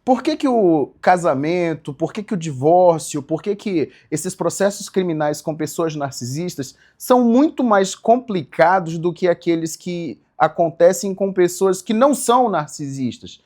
Por que que o casamento, por que que o divórcio, por que que esses processos criminais com pessoas narcisistas são muito mais complicados do que aqueles que acontecem com pessoas que não são narcisistas?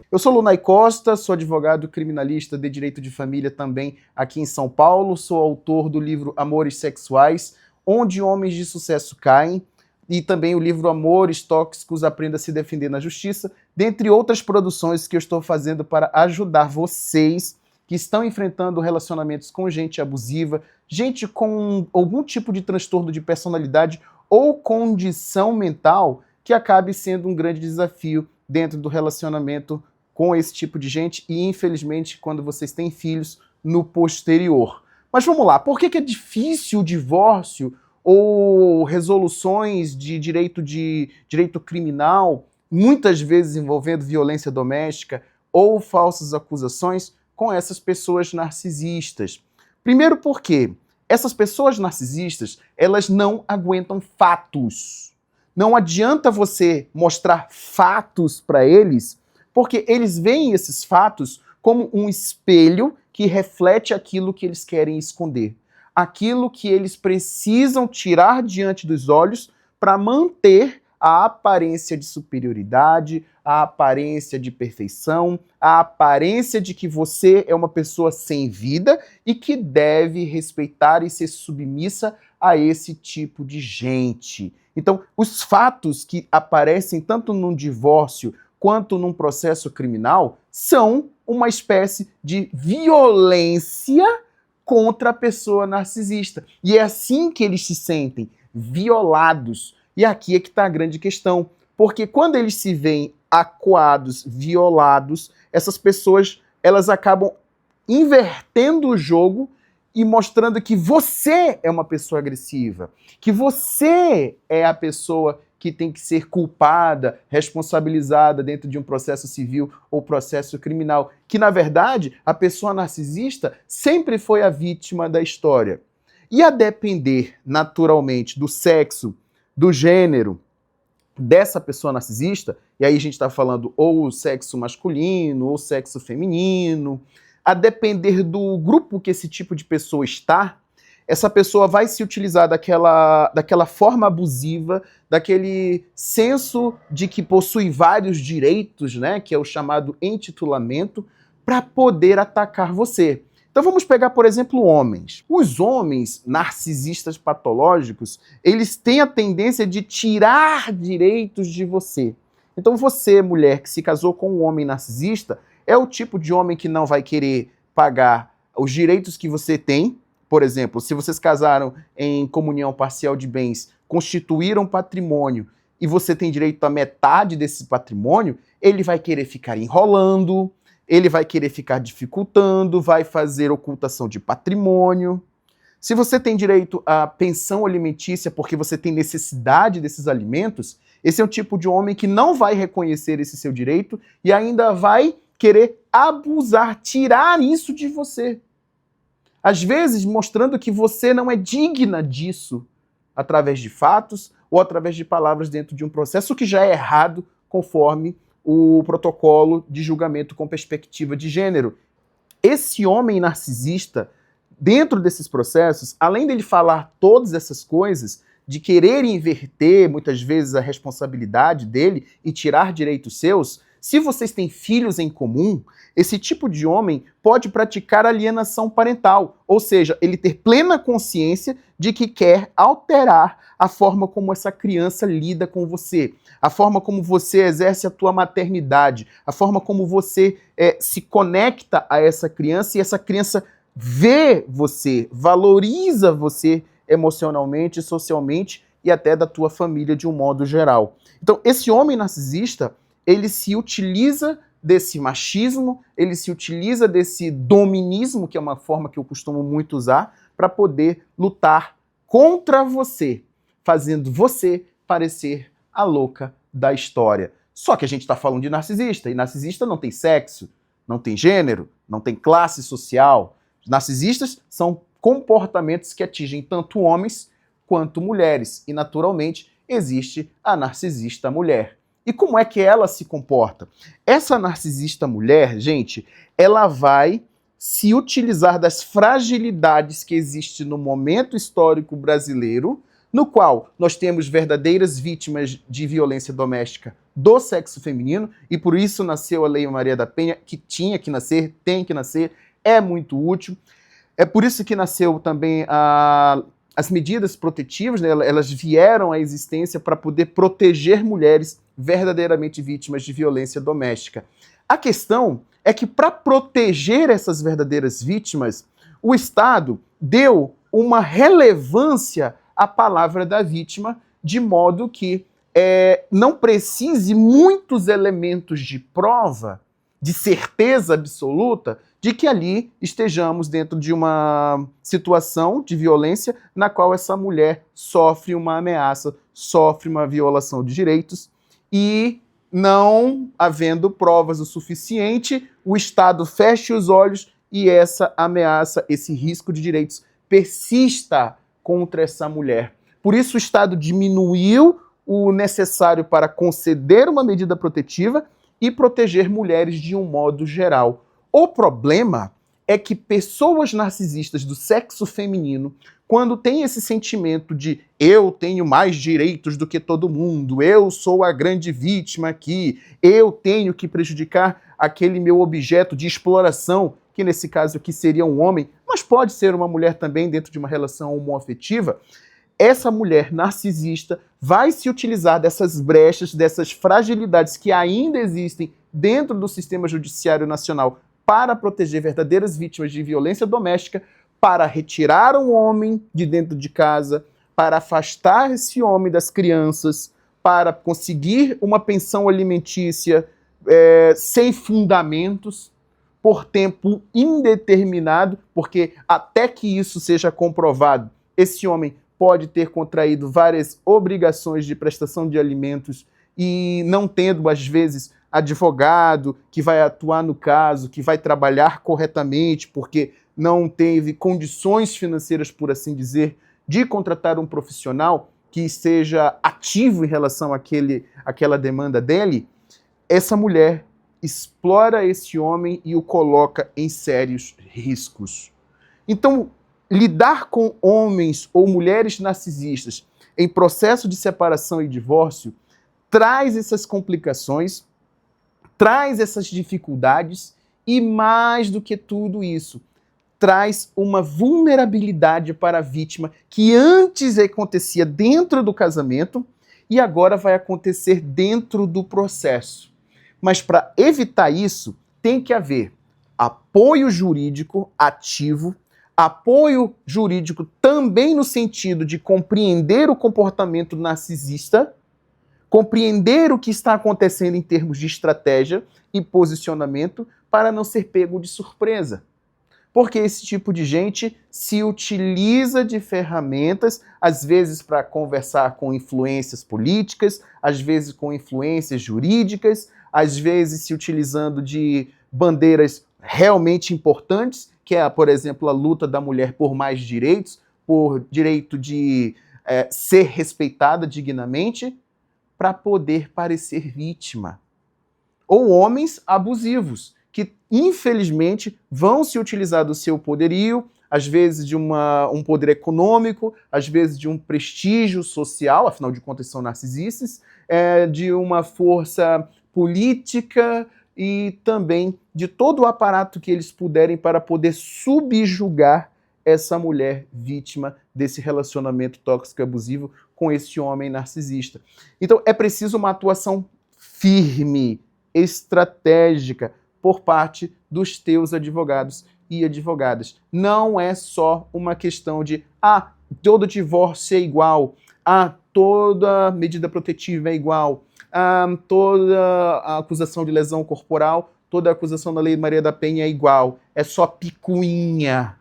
Eu sou Lunay Costa, sou advogado criminalista de direito de família também aqui em São Paulo, sou autor do livro Amores Sexuais, Onde Homens de Sucesso Caem, e também o livro Amores Tóxicos, Aprenda a se Defender na Justiça, dentre outras produções que eu estou fazendo para ajudar vocês que estão enfrentando relacionamentos com gente abusiva, gente com algum tipo de transtorno de personalidade ou condição mental que acabe sendo um grande desafio dentro do relacionamento com esse tipo de gente e, infelizmente, quando vocês têm filhos, no posterior. Mas vamos lá, por que é difícil o divórcio ou resoluções de direito criminal, muitas vezes envolvendo violência doméstica ou falsas acusações, com essas pessoas narcisistas? Primeiro porque essas pessoas narcisistas, elas não aguentam fatos. Não adianta você mostrar fatos para eles, porque eles veem esses fatos como um espelho que reflete aquilo que eles querem esconder. Aquilo que eles precisam tirar diante dos olhos para manter a aparência de superioridade, a aparência de perfeição, a aparência de que você é uma pessoa sem vida e que deve respeitar e ser submissa a esse tipo de gente. Então, os fatos que aparecem tanto num divórcio quanto num processo criminal são uma espécie de violência contra a pessoa narcisista. E é assim que eles se sentem, violados. E aqui é que está a grande questão. Porque quando eles se veem acuados, violados, essas pessoas elas acabam invertendo o jogo e mostrando que você é uma pessoa agressiva, que você é a pessoa que tem que ser culpada, responsabilizada dentro de um processo civil ou processo criminal, que, na verdade, a pessoa narcisista sempre foi a vítima da história. E a depender, naturalmente, do sexo, do gênero dessa pessoa narcisista, e aí a gente está falando ou sexo masculino ou sexo feminino, a depender do grupo que esse tipo de pessoa está, essa pessoa vai se utilizar daquela forma abusiva, daquele senso de que possui vários direitos, né, que é o chamado intitulamento, para poder atacar você. Então vamos pegar, por exemplo, homens. Os homens narcisistas patológicos, eles têm a tendência de tirar direitos de você. Então você, mulher que se casou com um homem narcisista, é o tipo de homem que não vai querer pagar os direitos que você tem. Por exemplo, se vocês casaram em comunhão parcial de bens, constituíram patrimônio e você tem direito a metade desse patrimônio, ele vai querer ficar enrolando, ele vai querer ficar dificultando, vai fazer ocultação de patrimônio. Se você tem direito à pensão alimentícia porque você tem necessidade desses alimentos, esse é um tipo de homem que não vai reconhecer esse seu direito e ainda vai querer abusar, tirar isso de você. Às vezes mostrando que você não é digna disso, através de fatos ou através de palavras dentro de um processo que já é errado conforme o protocolo de julgamento com perspectiva de gênero. Esse homem narcisista, dentro desses processos, além dele falar todas essas coisas, de querer inverter muitas vezes a responsabilidade dele e tirar direitos seus, se vocês têm filhos em comum, esse tipo de homem pode praticar alienação parental, ou seja, ele ter plena consciência de que quer alterar a forma como essa criança lida com você, a forma como você exerce a tua maternidade, a forma como você se conecta a essa criança e essa criança vê você, valoriza você emocionalmente, socialmente e até da tua família de um modo geral. Então, esse homem narcisista, ele se utiliza desse machismo, ele se utiliza desse dominismo, que é uma forma que eu costumo muito usar, para poder lutar contra você, fazendo você parecer a louca da história. Só que a gente está falando de narcisista, e narcisista não tem sexo, não tem gênero, não tem classe social. Narcisistas são comportamentos que atingem tanto homens quanto mulheres. E, naturalmente, existe a narcisista mulher. E como é que ela se comporta? Essa narcisista mulher, gente, ela vai se utilizar das fragilidades que existem no momento histórico brasileiro, no qual nós temos verdadeiras vítimas de violência doméstica do sexo feminino, e por isso nasceu a Lei Maria da Penha, que tinha que nascer, tem que nascer, é muito útil. É por isso que nasceu também as medidas protetivas, né? Elas vieram à existência para poder proteger mulheres verdadeiramente vítimas de violência doméstica. A questão é que, para proteger essas verdadeiras vítimas, o Estado deu uma relevância à palavra da vítima, de modo que não precise muitos elementos de prova, de certeza absoluta, de que ali estejamos dentro de uma situação de violência na qual essa mulher sofre uma ameaça, sofre uma violação de direitos, e não havendo provas o suficiente, o Estado feche os olhos e essa ameaça, esse risco de direitos persista contra essa mulher. Por isso o Estado diminuiu o necessário para conceder uma medida protetiva e proteger mulheres de um modo geral. O problema é que pessoas narcisistas do sexo feminino, quando tem esse sentimento de eu tenho mais direitos do que todo mundo, eu sou a grande vítima aqui, eu tenho que prejudicar aquele meu objeto de exploração, que nesse caso aqui seria um homem, mas pode ser uma mulher também dentro de uma relação homoafetiva, essa mulher narcisista vai se utilizar dessas brechas, dessas fragilidades que ainda existem dentro do sistema judiciário nacional para proteger verdadeiras vítimas de violência doméstica, para retirar um homem de dentro de casa, para afastar esse homem das crianças, para conseguir uma pensão alimentícia sem fundamentos, por tempo indeterminado, porque até que isso seja comprovado, esse homem pode ter contraído várias obrigações de prestação de alimentos e não tendo, às vezes, advogado que vai atuar no caso, que vai trabalhar corretamente, porque não teve condições financeiras, por assim dizer, de contratar um profissional que seja ativo em relação àquela demanda dele, essa mulher explora esse homem e o coloca em sérios riscos. Então, lidar com homens ou mulheres narcisistas em processo de separação e divórcio traz essas complicações, traz essas dificuldades e, mais do que tudo isso, traz uma vulnerabilidade para a vítima que antes acontecia dentro do casamento e agora vai acontecer dentro do processo. Mas para evitar isso, tem que haver apoio jurídico ativo, apoio jurídico também no sentido de compreender o comportamento narcisista, compreender o que está acontecendo em termos de estratégia e posicionamento para não ser pego de surpresa. Porque esse tipo de gente se utiliza de ferramentas, às vezes para conversar com influências políticas, às vezes com influências jurídicas, às vezes se utilizando de bandeiras realmente importantes, que é, por exemplo, a luta da mulher por mais direitos, por direito de ser respeitada dignamente, para poder parecer vítima. Ou homens abusivos, que infelizmente vão se utilizar do seu poderio, às vezes de um poder econômico, às vezes de um prestígio social, afinal de contas são narcisistas, de uma força política e também de todo o aparato que eles puderem para poder subjugar essa mulher vítima desse relacionamento tóxico e abusivo com esse homem narcisista. Então é preciso uma atuação firme, estratégica, por parte dos teus advogados e advogadas. Não é só uma questão de todo divórcio é igual, toda medida protetiva é igual, toda a acusação de lesão corporal, toda a acusação da Lei Maria da Penha é igual, é só picuinha.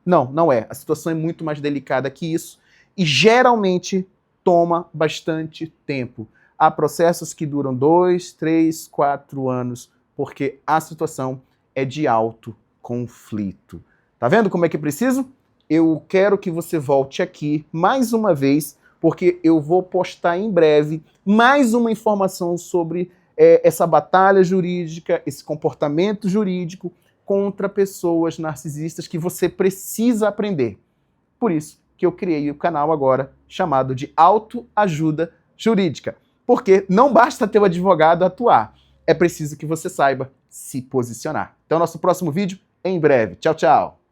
Não, não é. A situação é muito mais delicada que isso e geralmente toma bastante tempo. Há processos que duram 2, 3, 4 anos, porque a situação é de alto conflito. Tá vendo como é que é preciso? eu quero que você volte aqui mais uma vez, porque eu vou postar em breve mais uma informação sobre essa batalha jurídica, esse comportamento jurídico contra pessoas narcisistas que você precisa aprender. Por isso que eu criei o canal agora chamado de Autoajuda Jurídica. Porque não basta ter o advogado atuar, é preciso que você saiba se posicionar. Então, nosso próximo vídeo em breve. Tchau, tchau!